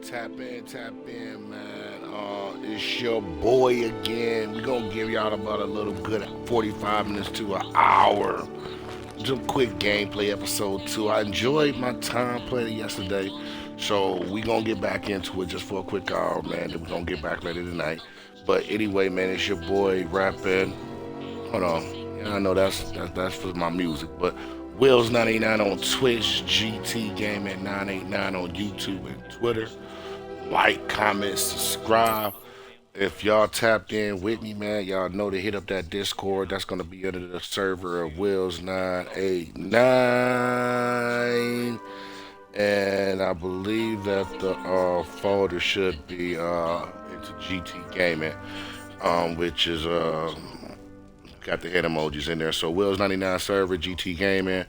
Tap in, man. It's your boy again. We're gonna give y'all about a little good 45 minutes to an hour. Some quick gameplay episode two. I enjoyed my time playing yesterday, so we gonna get back into it just for a quick hour, man. Then we gonna get back later tonight. But anyway, man, it's your boy rapping. Hold on. Yeah, I know that's for my music, but Will's 99 on Twitch, GT Game at 989 on YouTube and Twitter. Like, comment, subscribe. If y'all tapped in with me, man, y'all know to hit up that Discord. That's gonna be under the server of Will's 989. And I believe that the folder should be into GT Gaming, which is got the head emojis in there. So Will's 99 server, GT Gaming.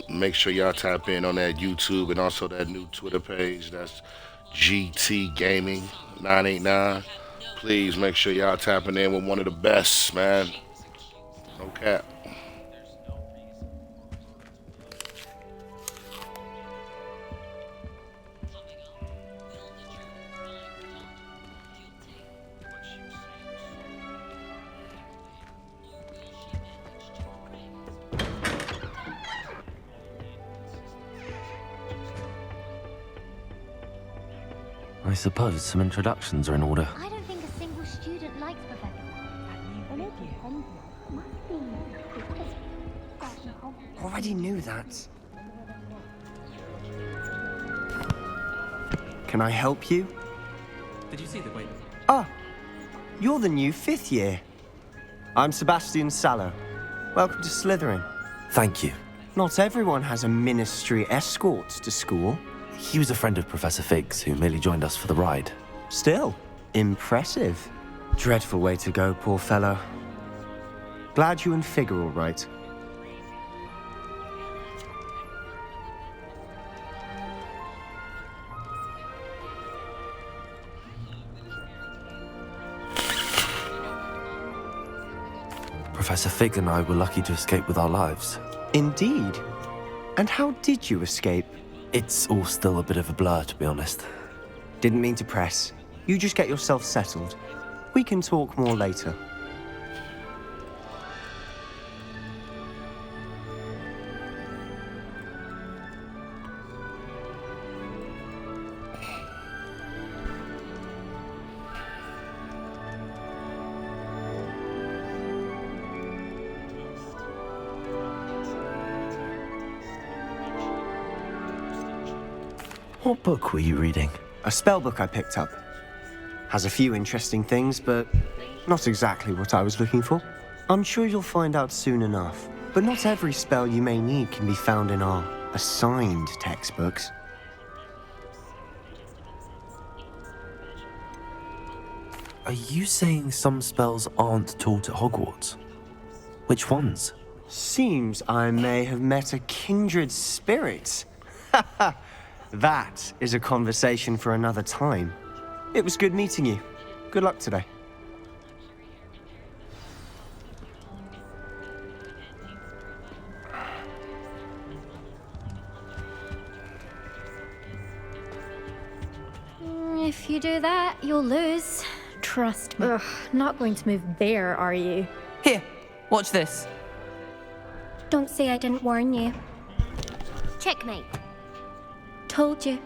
Make sure y'all tap in on that YouTube and also that new Twitter page. That's GT Gaming 989. Please make sure y'all tapping in with one of the best, man. No cap. I suppose some introductions are in order. I don't think a single student likes Professor. Already knew that. Can I help you? Did you see the wait? Ah, you're the new fifth year. I'm Sebastian Sallow. Welcome to Slytherin. Thank you. Not everyone has a ministry escort to school. He was a friend of Professor Fig's who merely joined us for the ride. Still, impressive. Dreadful way to go, poor fellow. Glad you and Fig are all right. Professor Fig and I were lucky to escape with our lives. Indeed. And how did you escape? It's all still a bit of a blur, to be honest. Didn't mean to press. You just get yourself settled. We can talk more later. What book were you reading? A spell book I picked up. Has a few interesting things, but not exactly what I was looking for. I'm sure you'll find out soon enough. But not every spell you may need can be found in our assigned textbooks. Are you saying some spells aren't taught at Hogwarts? Which ones? Seems I may have met a kindred spirit. That is a conversation for another time. It was good meeting you. Good luck today. If you do that, you'll lose. Trust me. Ugh, not going to move there, are you? Here, watch this. Don't say I didn't warn you. Checkmate. Told you.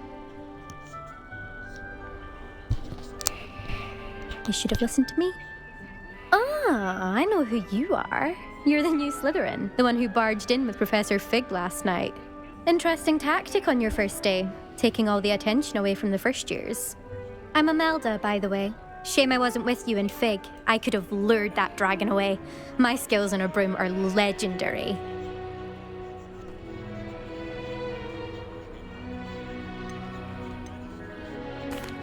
You should have listened to me. Ah, I know who you are. You're the new Slytherin, the one who barged in with Professor Fig last night. Interesting tactic on your first day, taking all the attention away from the first years. I'm Imelda, by the way. Shame I wasn't with you in Fig. I could have lured that dragon away. My skills on a broom are legendary.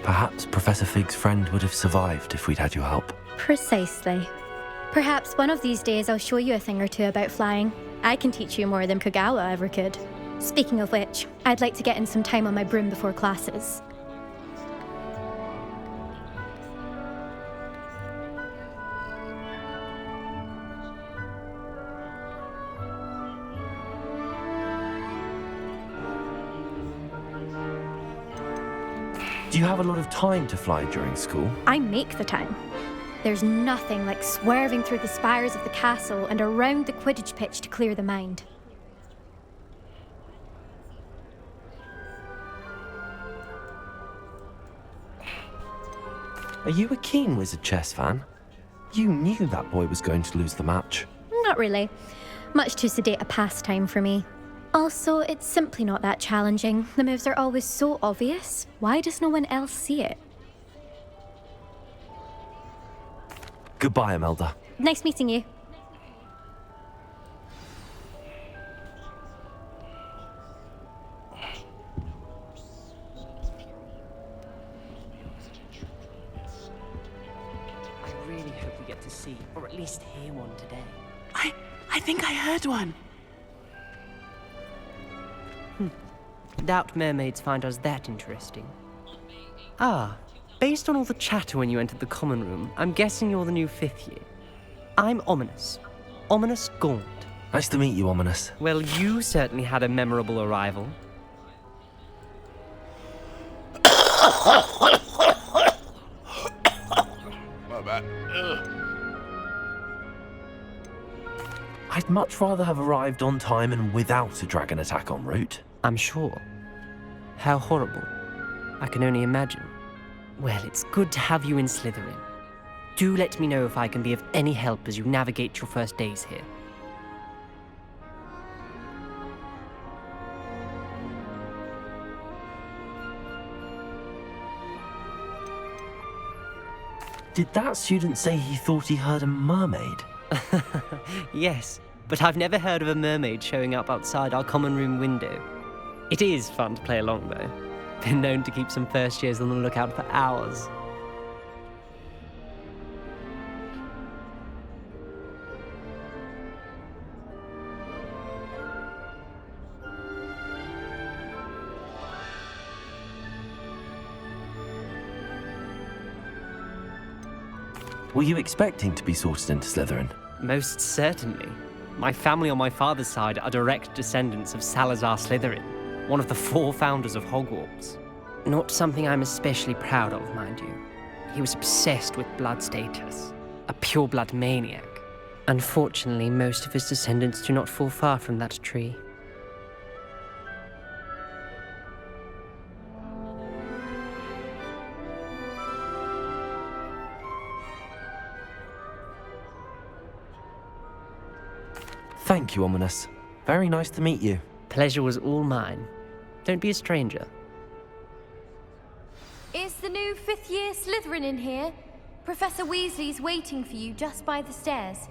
Perhaps Professor Fig's friend would have survived if we'd had your help. Precisely. Perhaps one of these days I'll show you a thing or two about flying. I can teach you more than Kogawa ever could. Speaking of which, I'd like to get in some time on my broom before classes. Do you have a lot of time to fly during school? I make the time. There's nothing like swerving through the spires of the castle and around the Quidditch pitch to clear the mind. Are you a keen wizard chess fan? You knew that boy was going to lose the match. Not really. Much too sedate a pastime for me. Also, it's simply not that challenging. The moves are always so obvious. Why does no one else see it? Goodbye, Imelda. Nice meeting you. I really hope we get to see, or at least hear one today. I think I heard one. Doubt mermaids find us that interesting. Ah, based on all the chatter when you entered the common room, I'm guessing you're the new 5th year. I'm Ominous. Ominous Gaunt. Nice to meet you, Ominous. Well, you certainly had a memorable arrival. My bad. Ugh. I'd much rather have arrived on time and without a dragon attack en route. I'm sure. How horrible. I can only imagine. Well, it's good to have you in Slytherin. Do let me know if I can be of any help as you navigate your first days here. Did that student say he thought he heard a mermaid? Yes, but I've never heard of a mermaid showing up outside our common room window. It is fun to play along, though. Been known to keep some first years on the lookout for hours. Were you expecting to be sorted into Slytherin? Most certainly. My family on my father's side are direct descendants of Salazar Slytherin, one of the 4 founders of Hogwarts. Not something I'm especially proud of, mind you. He was obsessed with blood status, a pure-blood maniac. Unfortunately, most of his descendants do not fall far from that tree. Thank you, Ominous. Very nice to meet you. Pleasure was all mine. Don't be a stranger. Is the new 5th year Slytherin in here? Professor Weasley's waiting for you just by the stairs.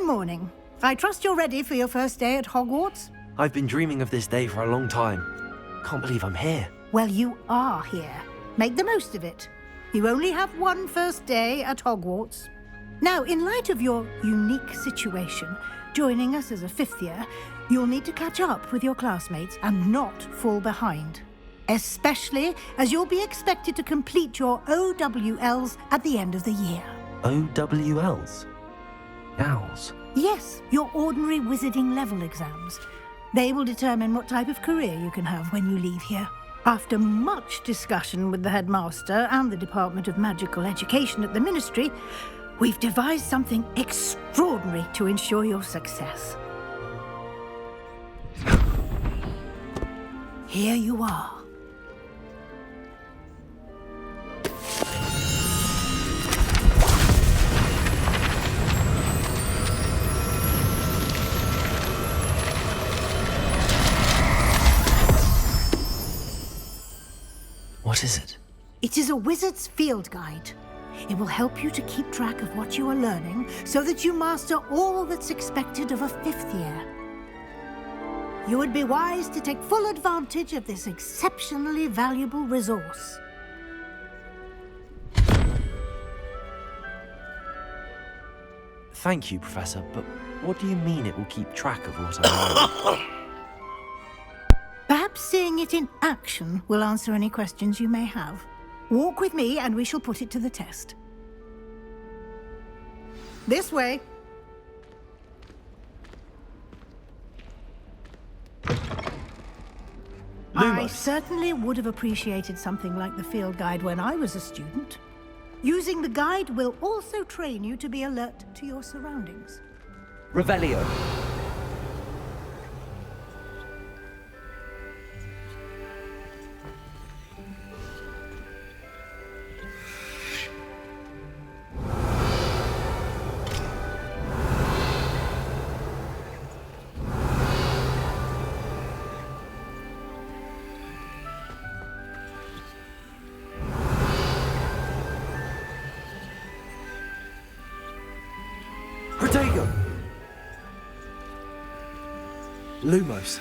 morning. I trust you're ready for your first day at Hogwarts? I've been dreaming of this day for a long time. Can't believe I'm here. Well, you are here. Make the most of it. You only have one first day at Hogwarts. Now, in light of your unique situation, joining us as a fifth year, you'll need to catch up with your classmates and not fall behind. Especially as you'll be expected to complete your OWLs at the end of the year. OWLs? Owls? Yes, your ordinary wizarding level exams. They will determine what type of career you can have when you leave here. After much discussion with the headmaster and the Department of Magical Education at the Ministry, we've devised something extraordinary to ensure your success. Here you are. What is it? It is a wizard's field guide. It will help you to keep track of what you are learning so that you master all that's expected of a fifth year. You would be wise to take full advantage of this exceptionally valuable resource. Thank you, Professor, but what do you mean it will keep track of what I learn? Perhaps seeing it in action will answer any questions you may have. Walk with me and we shall put it to the test. This way. I certainly would have appreciated something like the field guide when I was a student. Using the guide will also train you to be alert to your surroundings. Revelio. Protego! Lumos.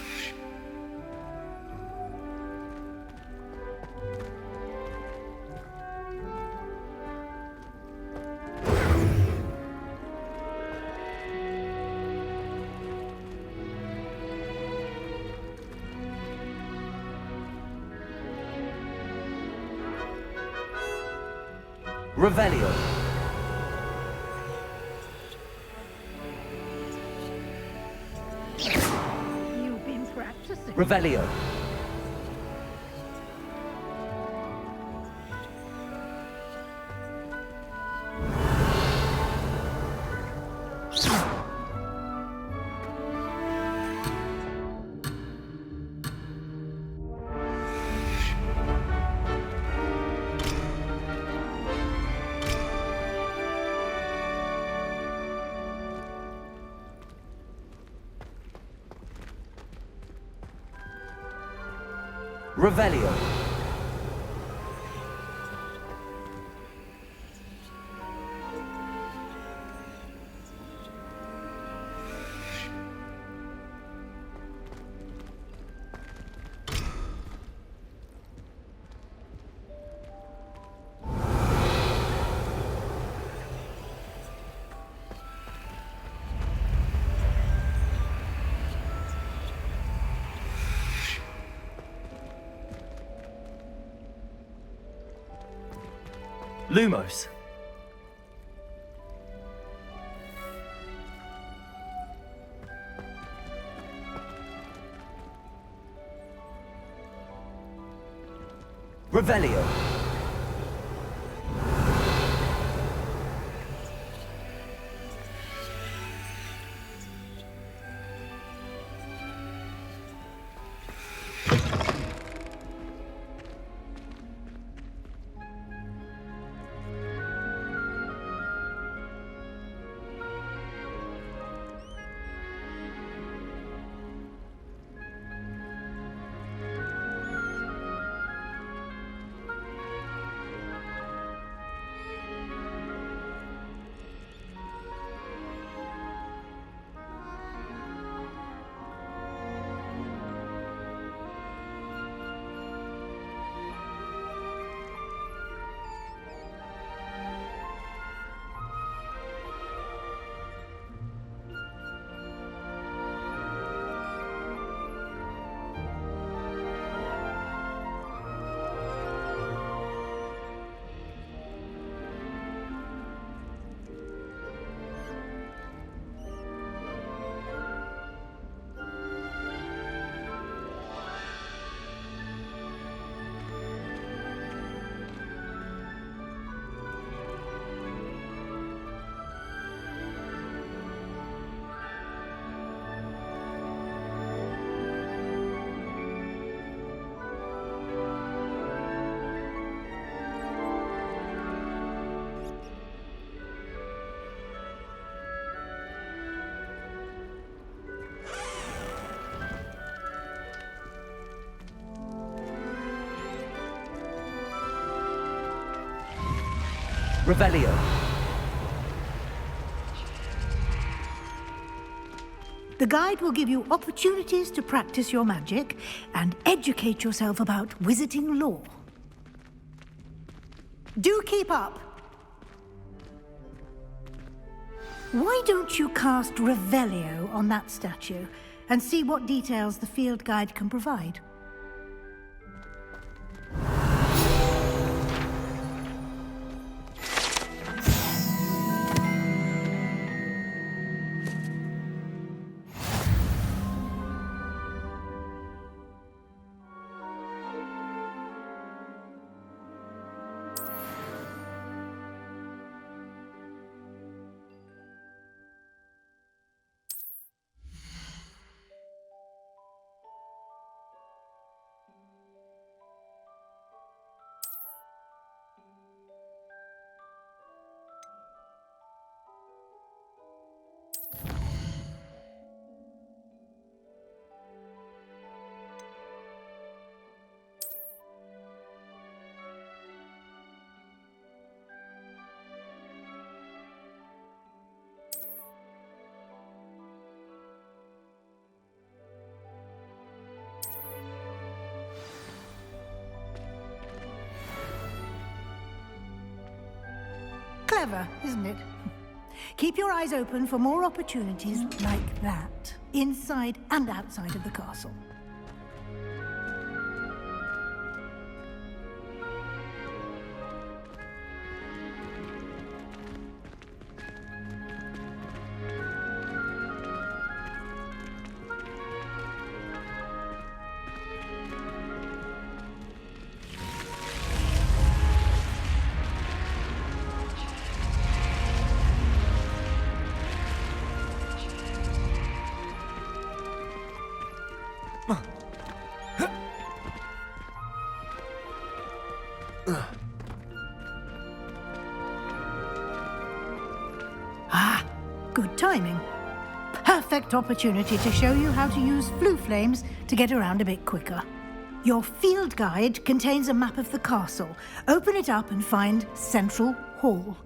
Revelio. You've been practicing. Revelio. Revelio. Lumos. Revelio. Revelio. The guide will give you opportunities to practice your magic and educate yourself about wizarding lore. Do keep up! Why don't you cast Revelio on that statue and see what details the field guide can provide? Clever, isn't it? Keep your eyes open for more opportunities like that, inside and outside of the castle. Ah, good timing. Perfect opportunity to show you how to use flue flames to get around a bit quicker. Your field guide contains a map of the castle. Open it up and find Central Hall.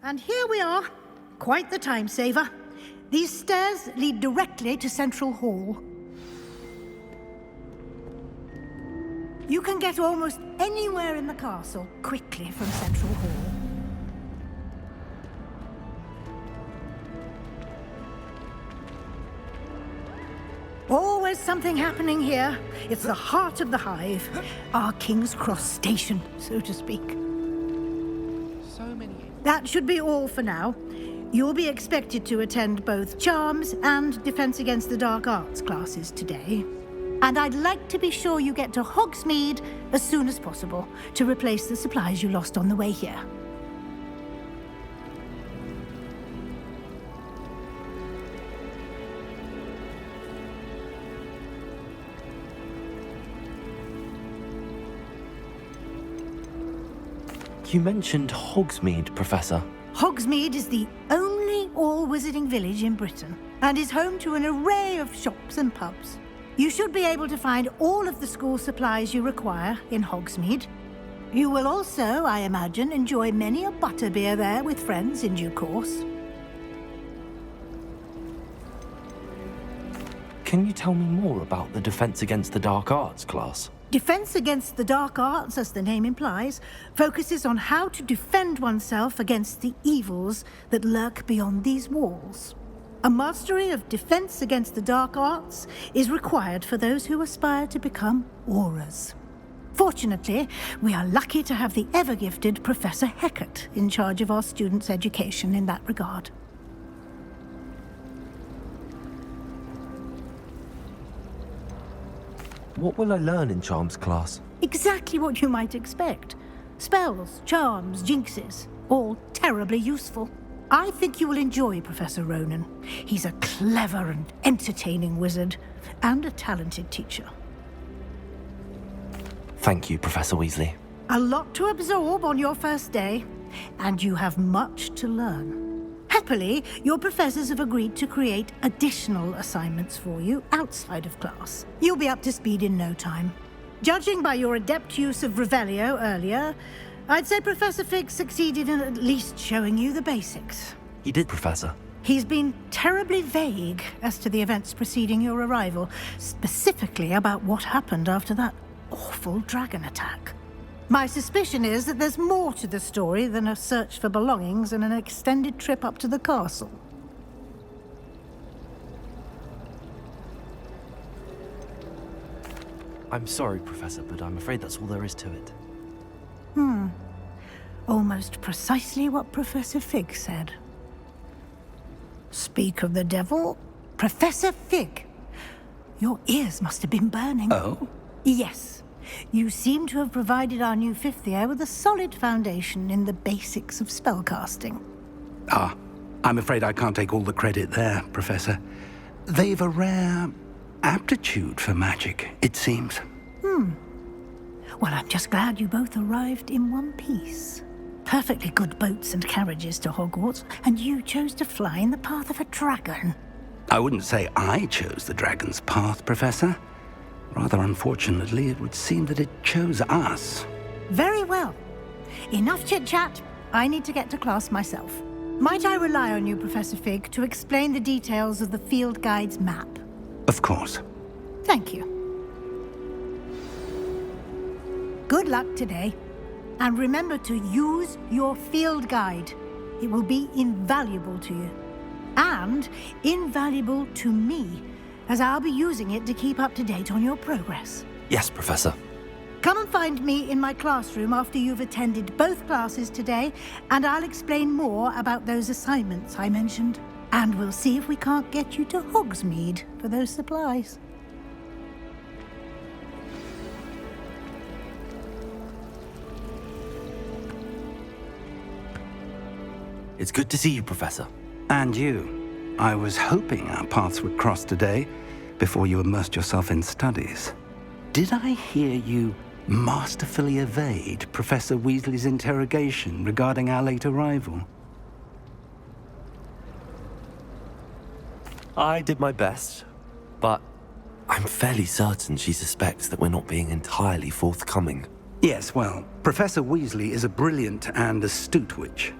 And here we are. Quite the time saver. These stairs lead directly to Central Hall. You can get almost anywhere in the castle quickly from Central Hall. Always something happening here. It's the heart of the hive. Our King's Cross station, so to speak. That should be all for now. You'll be expected to attend both Charms and Defense Against the Dark Arts classes today. And I'd like to be sure you get to Hogsmeade as soon as possible to replace the supplies you lost on the way here. You mentioned Hogsmeade, Professor. Hogsmeade is the only all-wizarding village in Britain and is home to an array of shops and pubs. You should be able to find all of the school supplies you require in Hogsmeade. You will also, I imagine, enjoy many a butterbeer there with friends in due course. Can you tell me more about the Defense Against the Dark Arts class? Defense Against the Dark Arts, as the name implies, focuses on how to defend oneself against the evils that lurk beyond these walls. A mastery of Defense Against the Dark Arts is required for those who aspire to become Aurors. Fortunately, we are lucky to have the ever-gifted Professor Hecat in charge of our students' education in that regard. What will I learn in Charms class? Exactly what you might expect. Spells, charms, jinxes, all terribly useful. I think you will enjoy Professor Ronan. He's a clever and entertaining wizard, and a talented teacher. Thank you, Professor Weasley. A lot to absorb on your first day, and you have much to learn. Happily, your professors have agreed to create additional assignments for you outside of class. You'll be up to speed in no time. Judging by your adept use of Revelio earlier, I'd say Professor Fig succeeded in at least showing you the basics. He did, Professor. He's been terribly vague as to the events preceding your arrival, specifically about what happened after that awful dragon attack. My suspicion is that there's more to the story than a search for belongings and an extended trip up to the castle. I'm sorry, Professor, but I'm afraid that's all there is to it. Almost precisely what Professor Fig said. Speak of the devil, Professor Fig. Your ears must have been burning. Oh? Yes. You seem to have provided our new fifth year with a solid foundation in the basics of spellcasting. I'm afraid I can't take all the credit there, Professor. They've a rare aptitude for magic, it seems. Well, I'm just glad you both arrived in one piece. Perfectly good boats and carriages to Hogwarts, and you chose to fly in the path of a dragon. I wouldn't say I chose the dragon's path, Professor. Rather unfortunately, it would seem that it chose us. Very well. Enough chit-chat. I need to get to class myself. Might I rely on you, Professor Fig, to explain the details of the field guide's map? Of course. Thank you. Good luck today. And remember to use your field guide. It will be invaluable to you. And invaluable to me, as I'll be using it to keep up to date on your progress. Yes, Professor. Come and find me in my classroom after you've attended both classes today, and I'll explain more about those assignments I mentioned. And we'll see if we can't get you to Hogsmeade for those supplies. It's good to see you, Professor. And you. I was hoping our paths would cross today, before you immersed yourself in studies. Did I hear you masterfully evade Professor Weasley's interrogation regarding our late arrival? I did my best, but I'm fairly certain she suspects that we're not being entirely forthcoming. Yes, well, Professor Weasley is a brilliant and astute witch.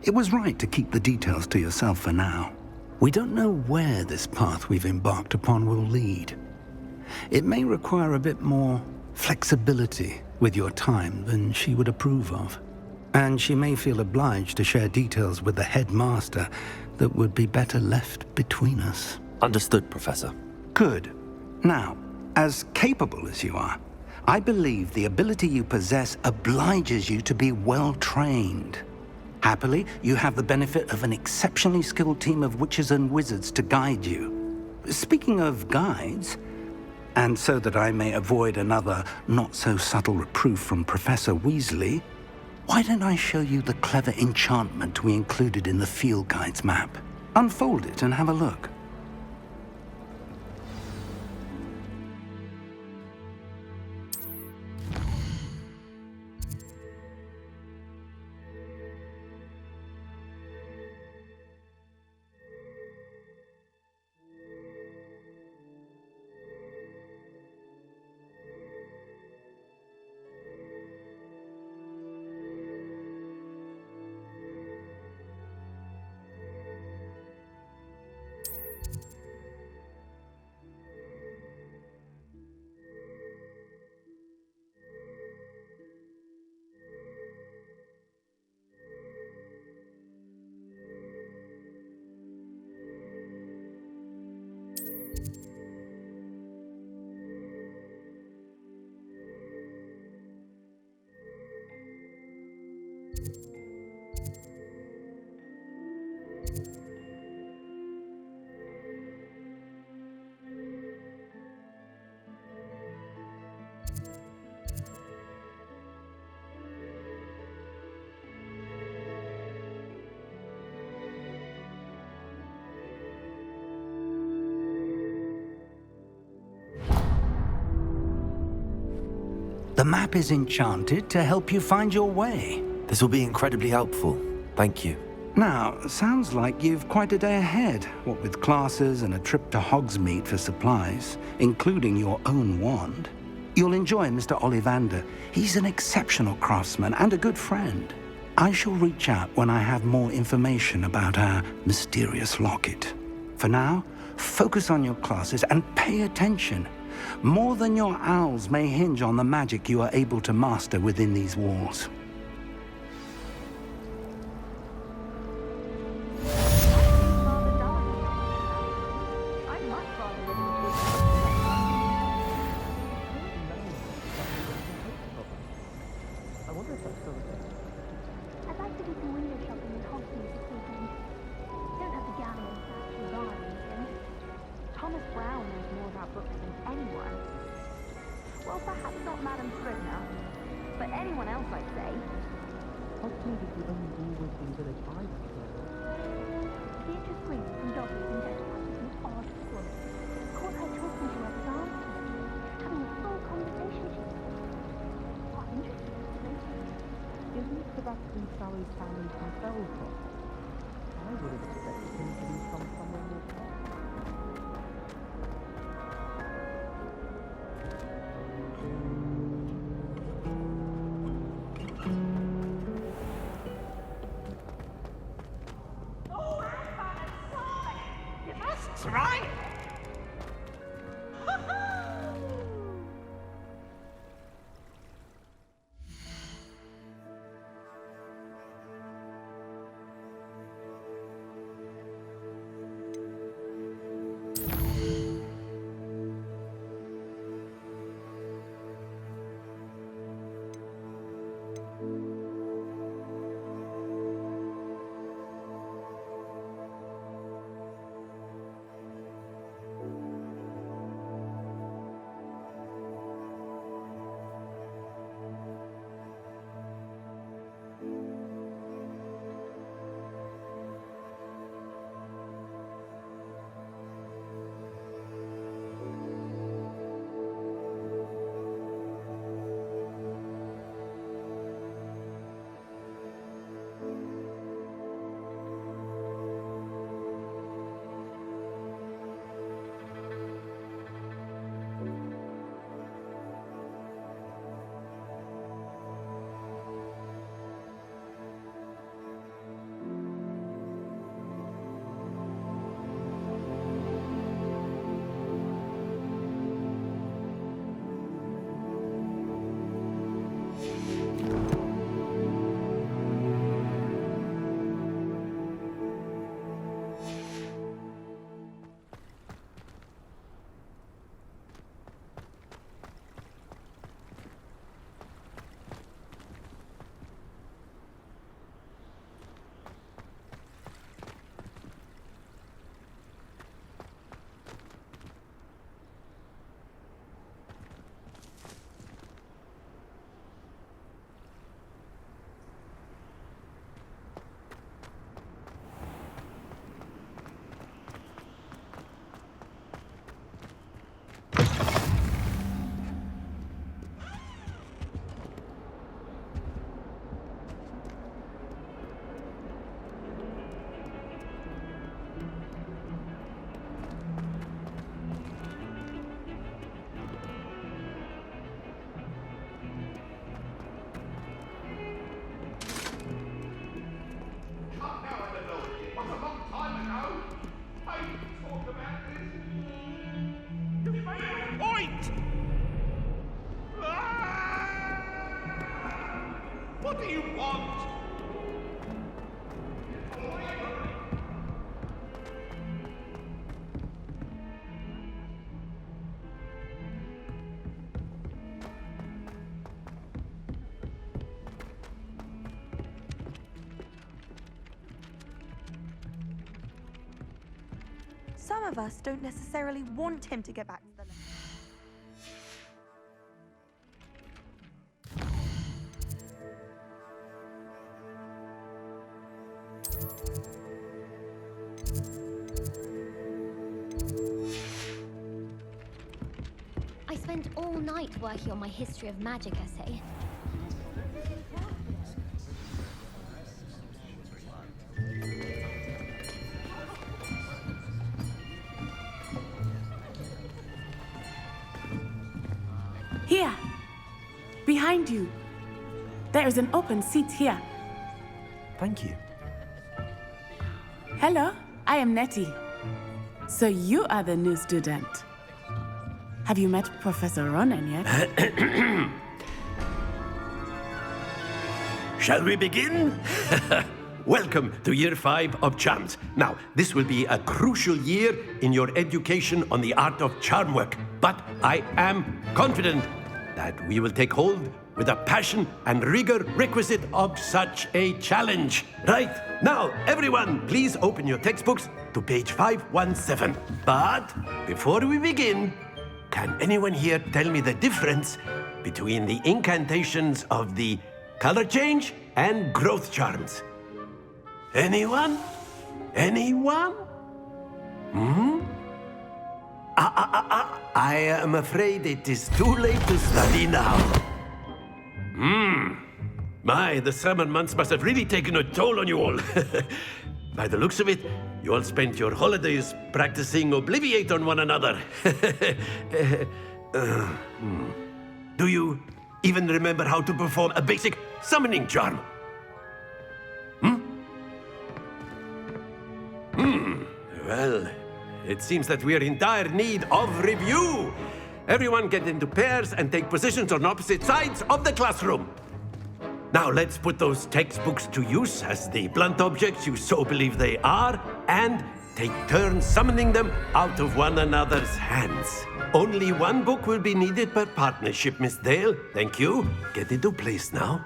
It was right to keep the details to yourself for now. We don't know where this path we've embarked upon will lead. It may require a bit more flexibility with your time than she would approve of. And she may feel obliged to share details with the headmaster that would be better left between us. Understood, Professor. Good. Now, as capable as you are, I believe the ability you possess obliges you to be well trained. Happily, you have the benefit of an exceptionally skilled team of witches and wizards to guide you. Speaking of guides, and so that I may avoid another not-so-subtle reproof from Professor Weasley, why don't I show you the clever enchantment we included in the field guide's map? Unfold it and have a look. The map is enchanted to help you find your way. This will be incredibly helpful. Thank you. Now, sounds like you've quite a day ahead, what with classes and a trip to Hogsmeade for supplies, including your own wand. You'll enjoy Mr. Ollivander. He's an exceptional craftsman and a good friend. I shall reach out when I have more information about our mysterious locket. For now, focus on your classes and pay attention. More than your owls may hinge on the magic you are able to master within these walls. I'd like to do some window shopping in Hogsmeade this weekend. Don't have the gallery statues on or anything. Thomas Brown knows more about books than anyone. Well, perhaps not Madame Scribner, but anyone else, I'd say. Hogsmeade is the only Woolworthing village I've heard of. Beatrice Green from Dogwood and Dead Patches was odd woman. Caught her talking to her staff, having a full conversation. She's quite interesting, actually. Isn't Sebastian Sally's family from Belfast? I would have expected him to be from somewhere more far. You must try it. What do you want? Some of us don't necessarily want him to get back to the left. I spent all night night working on my history of magic essay. Here! Behind you! There is an open seat here. Thank you. Hello, I am Nettie. So you are the new student. Have you met Professor Ronan yet? Shall we begin? Welcome to Year 5 of Charms. Now, this will be a crucial year in your education on the art of charm work. But I am confident that we will take hold with the passion and rigor requisite of such a challenge. Right, now, everyone, please open your textbooks to page 517. But before we begin, can anyone here tell me the difference between the incantations of the color change and growth charms? Anyone? Anyone? I am afraid it is too late to study now. My, the summer months must have really taken a toll on you all. By the looks of it, you all spent your holidays practicing Obliviate on one another. Do you even remember how to perform a basic summoning charm? Well, it seems that we are in dire need of review. Everyone get into pairs and take positions on opposite sides of the classroom. Now let's put those textbooks to use as the blunt objects you so believe they are, and take turns summoning them out of one another's hands. Only one book will be needed per partnership, Miss Dale. Thank you. Get into place now.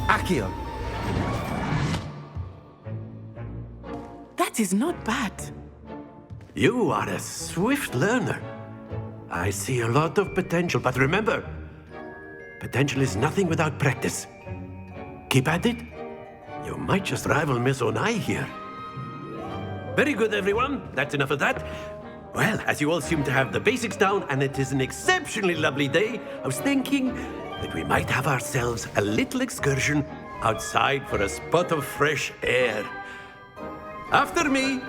Accio. That is not bad. You are a swift learner. I see a lot of potential, but remember, potential is nothing without practice. Keep at it. You might just rival Miss Onai here. Very good, everyone. That's enough of that. Well, as you all seem to have the basics down, and it is an exceptionally lovely day, I was thinking that we might have ourselves a little excursion outside for a spot of fresh air. After me.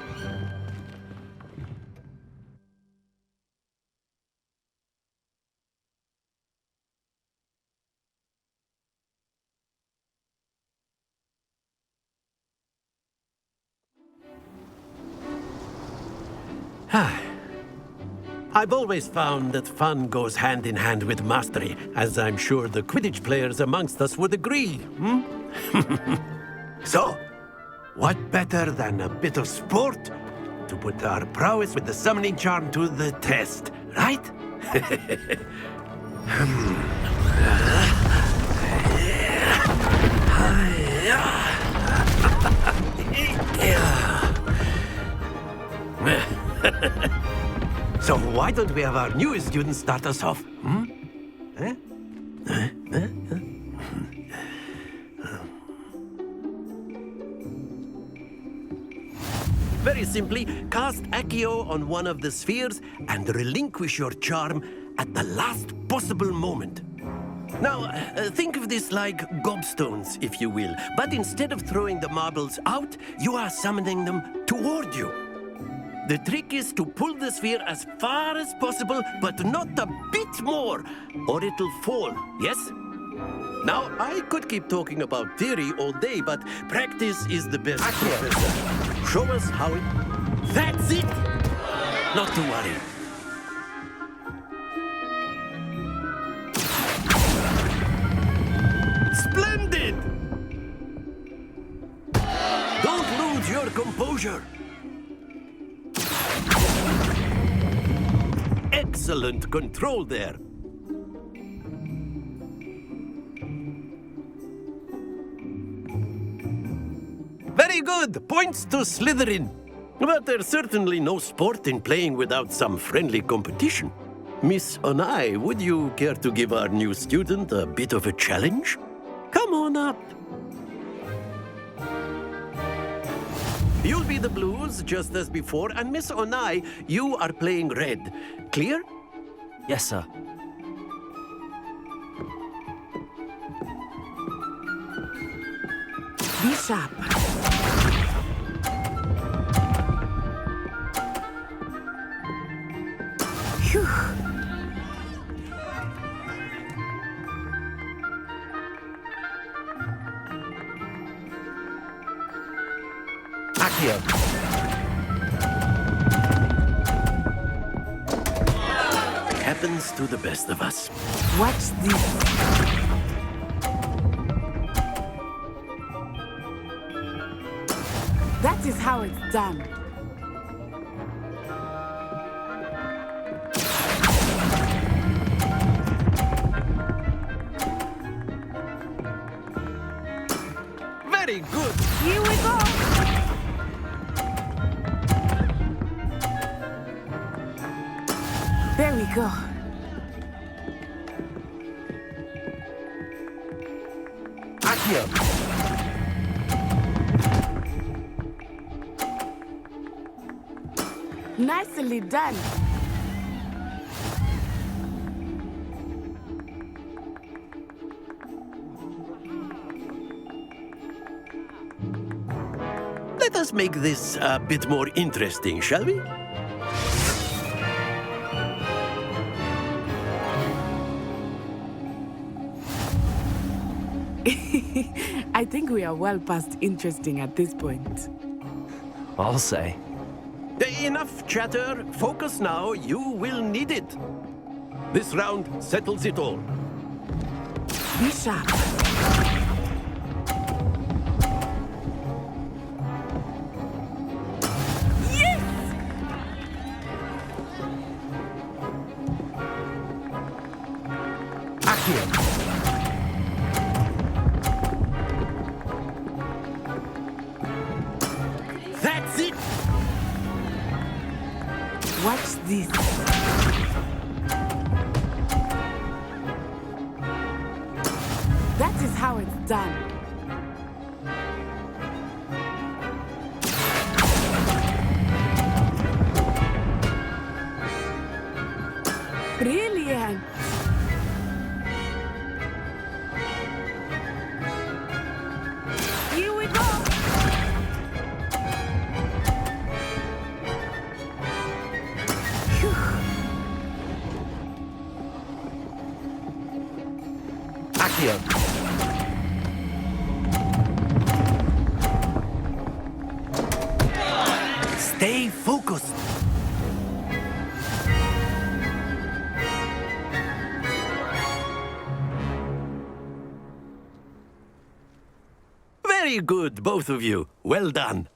I've always found that fun goes hand in hand with mastery, as I'm sure the Quidditch players amongst us would agree. So, what better than a bit of sport to put our prowess with the summoning charm to the test, right? So why don't we have our newest student start us off? Very simply, cast Accio on one of the spheres and relinquish your charm at the last possible moment. Now, think of this like gobstones, if you will. But instead of throwing the marbles out, you are summoning them toward you. The trick is to pull the sphere as far as possible, but not a bit more, or it'll fall, yes? Now, I could keep talking about theory all day, but practice is the best professor. Show us how it... That's it! Not to worry. Splendid! Don't lose your composure. Excellent control there. Good. Points to Slytherin. But there's certainly no sport in playing without some friendly competition. Miss Onai, would you care to give our new student a bit of a challenge? Come on up. You'll be the blues, just as before, and Miss Onai, you are playing red. Clear? Yes, sir. Be sharp. Phew. Accio. Happens to the best of us. Watch this. That is how it's done. Very good. Here we go. There we go. Accio. Nicely done. Let us make this a bit more interesting, shall we? I think we are well past interesting at this point. I'll say. Enough chatter. Focus now. You will need it. This round settles it all. Be sharp. Yes! Accio. That's it. Watch this. That is how it's done. Brilliant. Here we go. Phew. Accio. Stay focused. Very good, both of you. Well done.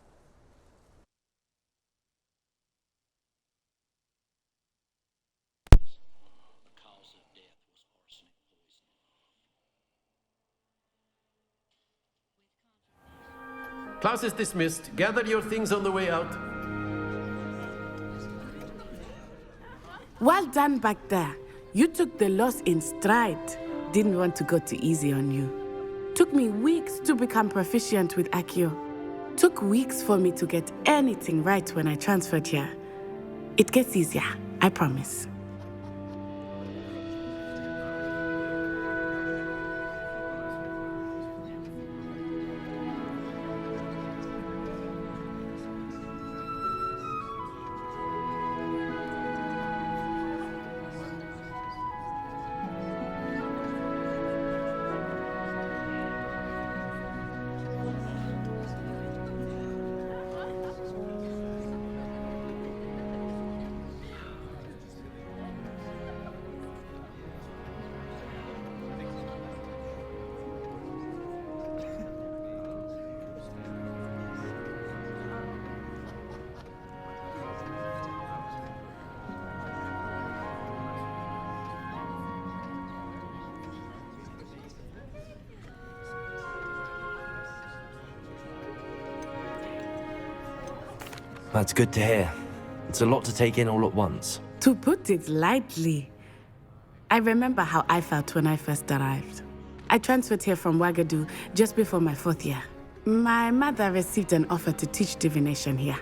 Class is dismissed. Gather your things on the way out. Well done back there. You took the loss in stride. Didn't want to go too easy on you. Took me weeks to become proficient with Accio. Took weeks for me to get anything right when I transferred here. It gets easier, I promise. That's good to hear. It's a lot to take in all at once. To put it lightly, I remember how I felt when I first arrived. I transferred here from Ouagadougou just before my 4th year. My mother received an offer to teach divination here.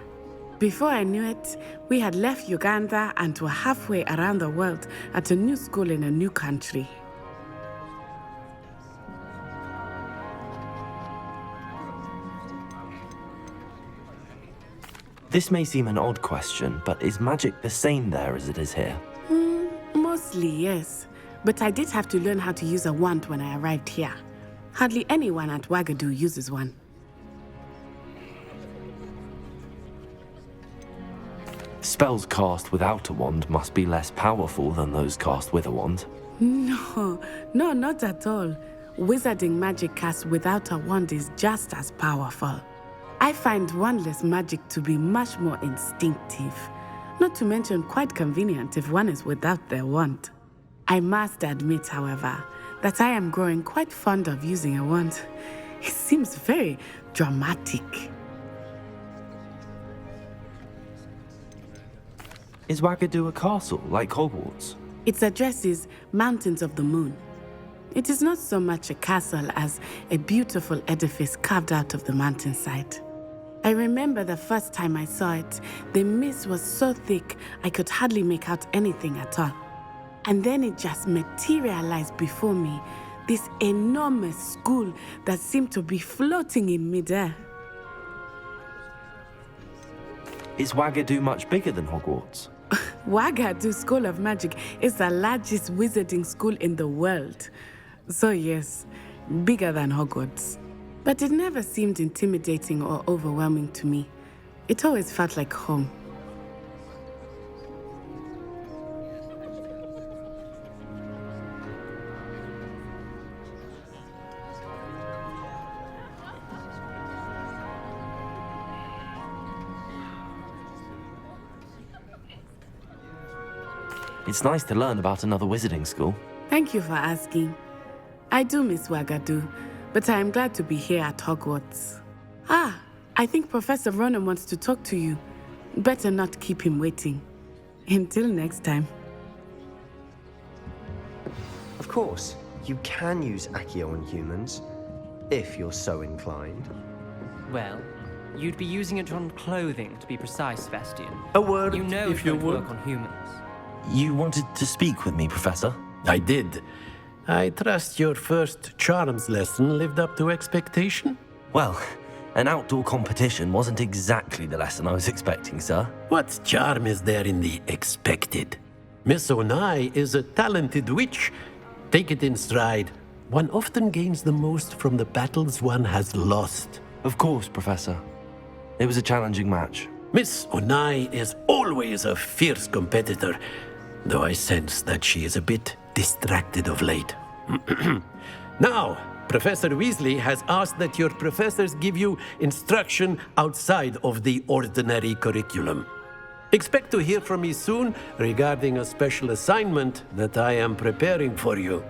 Before I knew it, we had left Uganda and were halfway around the world at a new school in a new country. This may seem an odd question, but is magic the same there as it is here? Mostly, yes. But I did have to learn how to use a wand when I arrived here. Hardly anyone at Ouagadougou uses one. Spells cast without a wand must be less powerful than those cast with a wand. No, not at all. Wizarding magic cast without a wand is just as powerful. I find wandless magic to be much more instinctive, not to mention quite convenient if one is without their wand. I must admit, however, that I am growing quite fond of using a wand. It seems very dramatic. Is Ouagadougou a castle, like Hogwarts? Its address is Mountains of the Moon. It is not so much a castle as a beautiful edifice carved out of the mountainside. I remember the first time I saw it, the mist was so thick I could hardly make out anything at all. And then it just materialized before me, this enormous school that seemed to be floating in midair. Is Ouagadougou much bigger than Hogwarts? Ouagadougou School of Magic is the largest wizarding school in the world. So yes, bigger than Hogwarts. But it never seemed intimidating or overwhelming to me. It always felt like home. It's nice to learn about another wizarding school. Thank you for asking. I do miss Ouagadougou, but I am glad to be here at Hogwarts. I think Professor Ronan wants to talk to you. Better not keep him waiting. Until next time. Of course, you can use Accio on humans, if you're so inclined. Well, you'd be using it on clothing, to be precise, Sebastian. A word, You know if it you won't would. work on humans. You wanted to speak with me, Professor? I did. I trust your first charms lesson lived up to expectation? Well, an outdoor competition wasn't exactly the lesson I was expecting, sir. What charm is there in the expected? Miss Onai is a talented witch. Take it in stride. One often gains the most from the battles one has lost. Of course, Professor. It was a challenging match. Miss Onai is always a fierce competitor, though I sense that she is a bit distracted of late. Now, Professor Weasley has asked that your professors give you instruction outside of the ordinary curriculum. Expect to hear from me soon regarding a special assignment that I am preparing for you.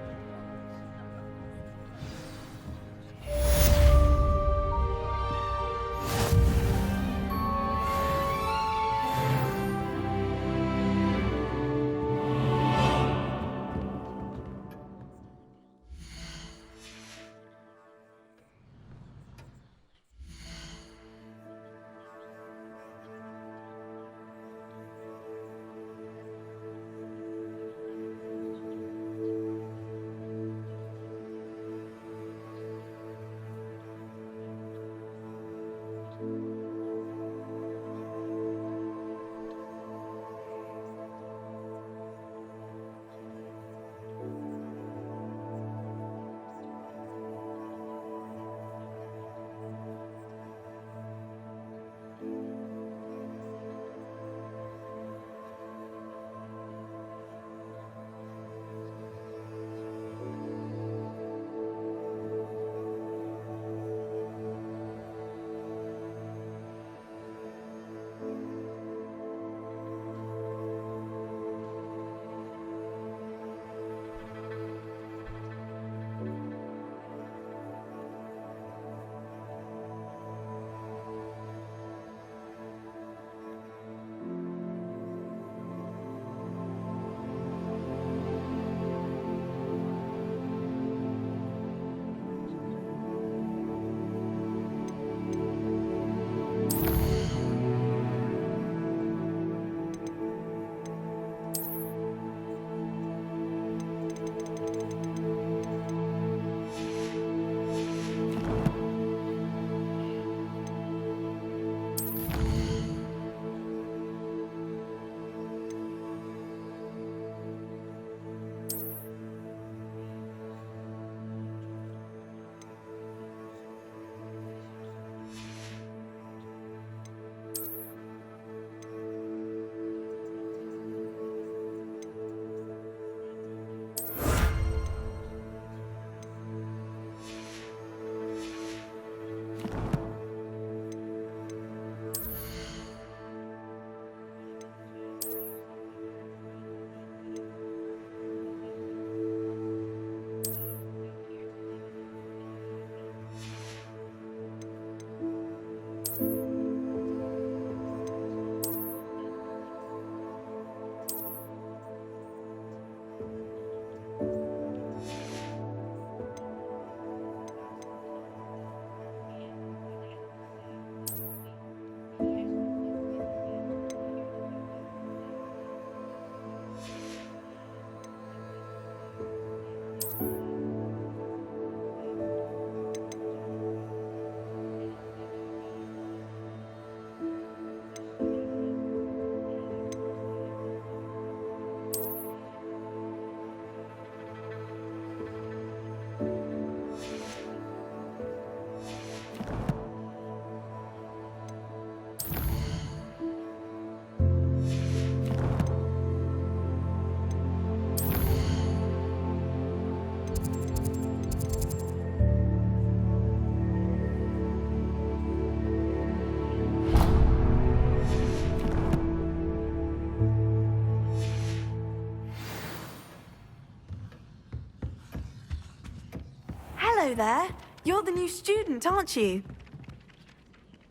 Hello there. You're the new student, aren't you?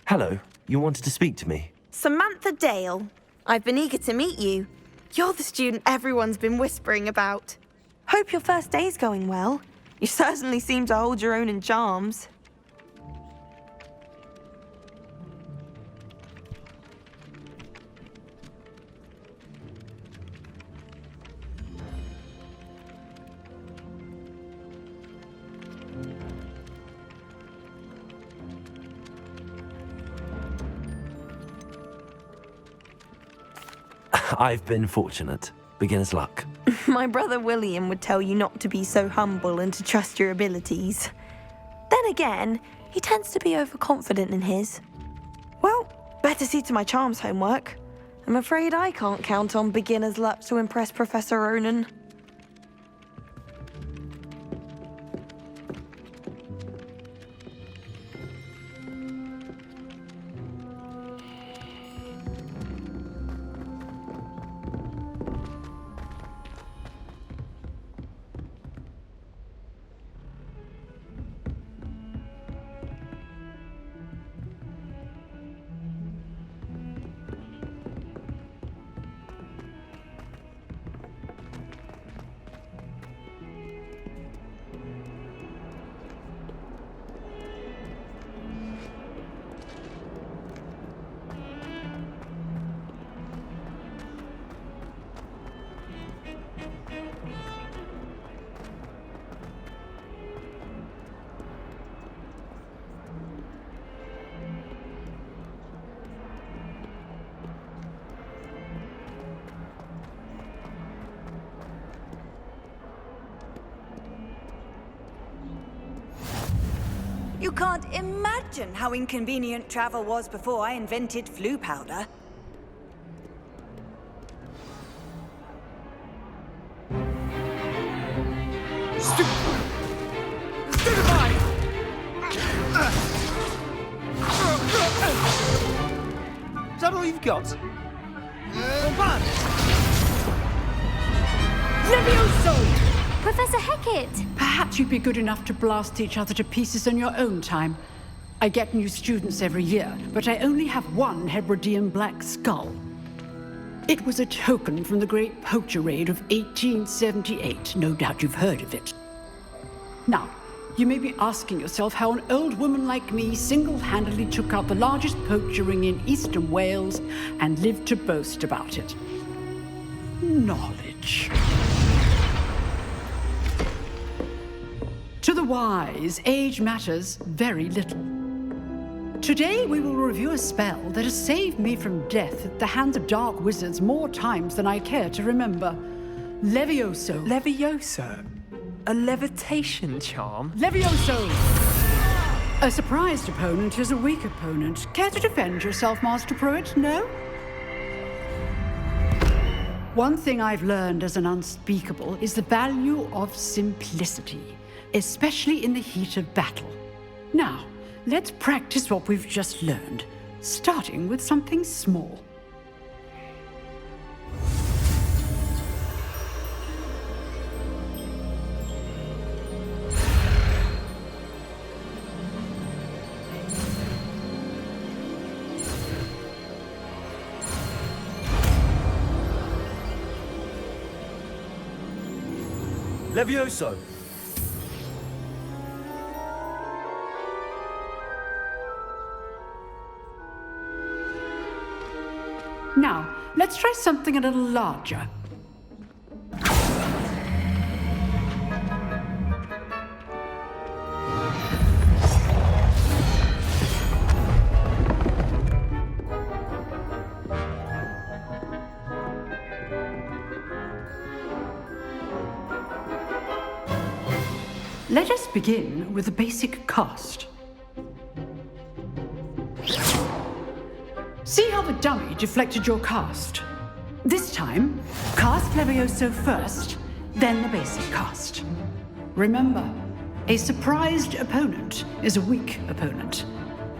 Hello, you wanted to speak to me? Samantha Dale. I've been eager to meet you. You're the student everyone's been whispering about. Hope your first day's going well. You certainly seem to hold your own in charms. I've been fortunate. Beginner's luck. My brother William would tell you not to be so humble and to trust your abilities. Then again, he tends to be overconfident in his. Well, better see to my charms homework. I'm afraid I can't count on beginner's luck to impress Professor Ronan. You can't imagine how inconvenient travel was before I invented flu powder. Is that all you've got? Levioso! Professor Hecat! Perhaps you'd be good enough to blast each other to pieces in your own time. I get new students every year, but I only have one Hebridean black skull. It was a token from the Great Poacher Raid of 1878. No doubt you've heard of it. Now, you may be asking yourself how an old woman like me single-handedly took out the largest poacher ring in eastern Wales and lived to boast about it. Knowledge. To the wise, age matters very little. Today we will review a spell that has saved me from death at the hands of dark wizards more times than I care to remember. Levioso. Levioso? A levitation charm? Levioso! A surprised opponent is a weak opponent. Care to defend yourself, Master Pruitt? No? One thing I've learned as an unspeakable is the value of simplicity, especially in the heat of battle. Now, let's practice what we've just learned, starting with something small. Levioso! Now, let's try something a little larger. Let us begin with the basic cast. See how the dummy deflected your cast? This time, cast Levioso first, then the basic cast. Remember, a surprised opponent is a weak opponent,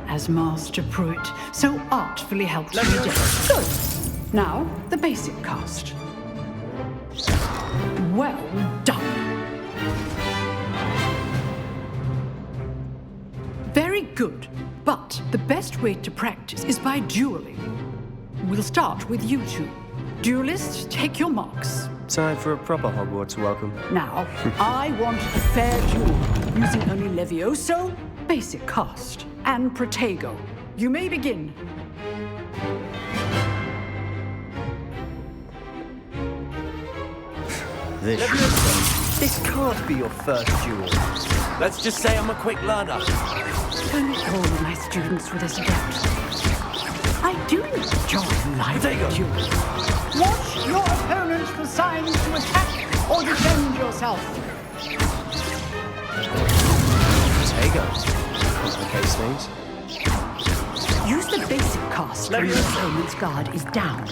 as Master Pruitt so artfully helped me do. Good. Now, the basic cast. Well done. good. But the best way to practice is by dueling. We'll start with you two. Duelists, take your marks. Time for a proper Hogwarts welcome. Now, I want a fair duel, using only Levioso, basic cast, and Protego. You may begin. This can't be your first duel. Let's just say I'm a quick learner. Don't all my students with this adept. I do enjoy live duels. Watch your opponent for signs to attack or defend yourself. Protego. Complicates things. Use the basic cast when your opponent's guard is down.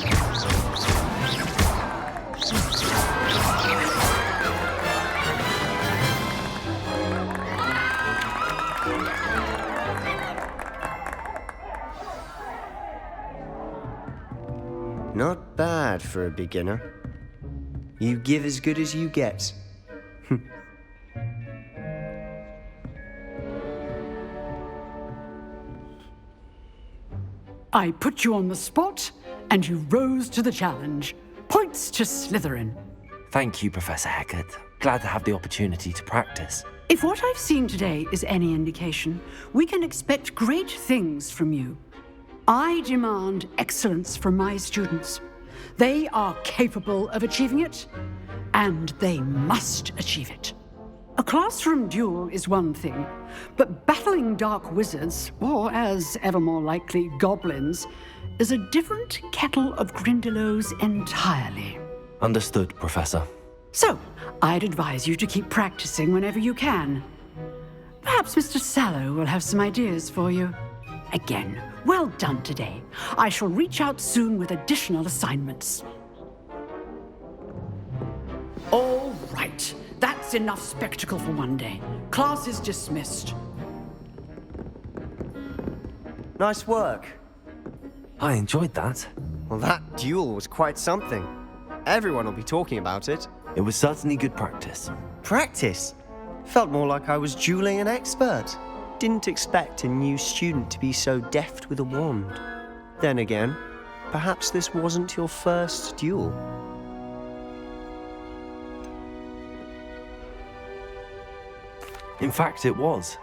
Not bad for a beginner. You give as good as you get. I put you on the spot, and you rose to the challenge. Points to Slytherin. Thank you, Professor Hecat. Glad to have the opportunity to practice. If what I've seen today is any indication, we can expect great things from you. I demand excellence from my students. They are capable of achieving it, and they must achieve it. A classroom duel is one thing, but battling dark wizards, or as ever more likely, goblins, is a different kettle of Grindylows entirely. Understood, Professor. So, I'd advise you to keep practicing whenever you can. Perhaps Mr. Sallow will have some ideas for you. Again, well done today. I shall reach out soon with additional assignments. All right. That's enough spectacle for one day. Class is dismissed. Nice work. I enjoyed that. Well, that duel was quite something. Everyone will be talking about it. It was certainly good practice. Practice? Felt more like I was dueling an expert. Didn't expect a new student to be so deft with a wand. Then again, perhaps this wasn't your first duel. In fact, it was.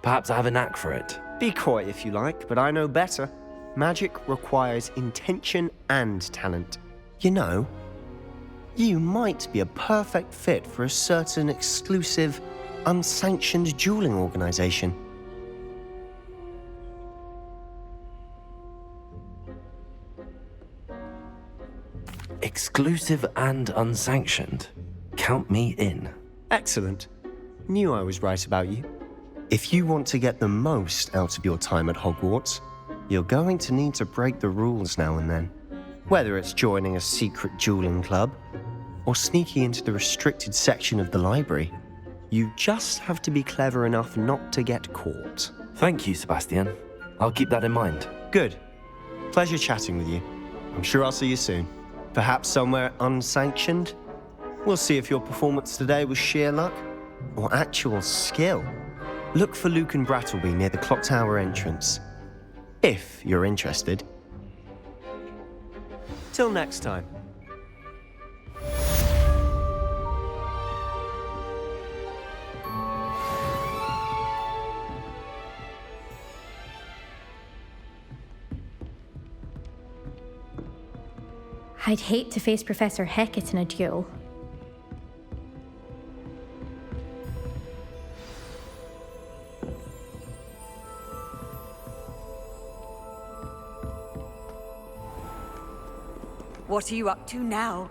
Perhaps I have a knack for it. Be coy if you like, but I know better. Magic requires intention and talent. You know, you might be a perfect fit for a certain exclusive, unsanctioned dueling organization. Exclusive and unsanctioned. Count me in. Excellent. Knew I was right about you. If you want to get the most out of your time at Hogwarts, you're going to need to break the rules now and then. Whether it's joining a secret dueling club or sneaking into the restricted section of the library, you just have to be clever enough not to get caught. Thank you, Sebastian. I'll keep that in mind. Good. Pleasure chatting with you. I'm sure I'll see you soon. Perhaps somewhere unsanctioned? We'll see if your performance today was sheer luck or actual skill. Look for Luke and Brattleby near the clock tower entrance, if you're interested. Till next time. I'd hate to face Professor Hecat in a duel. What are you up to now?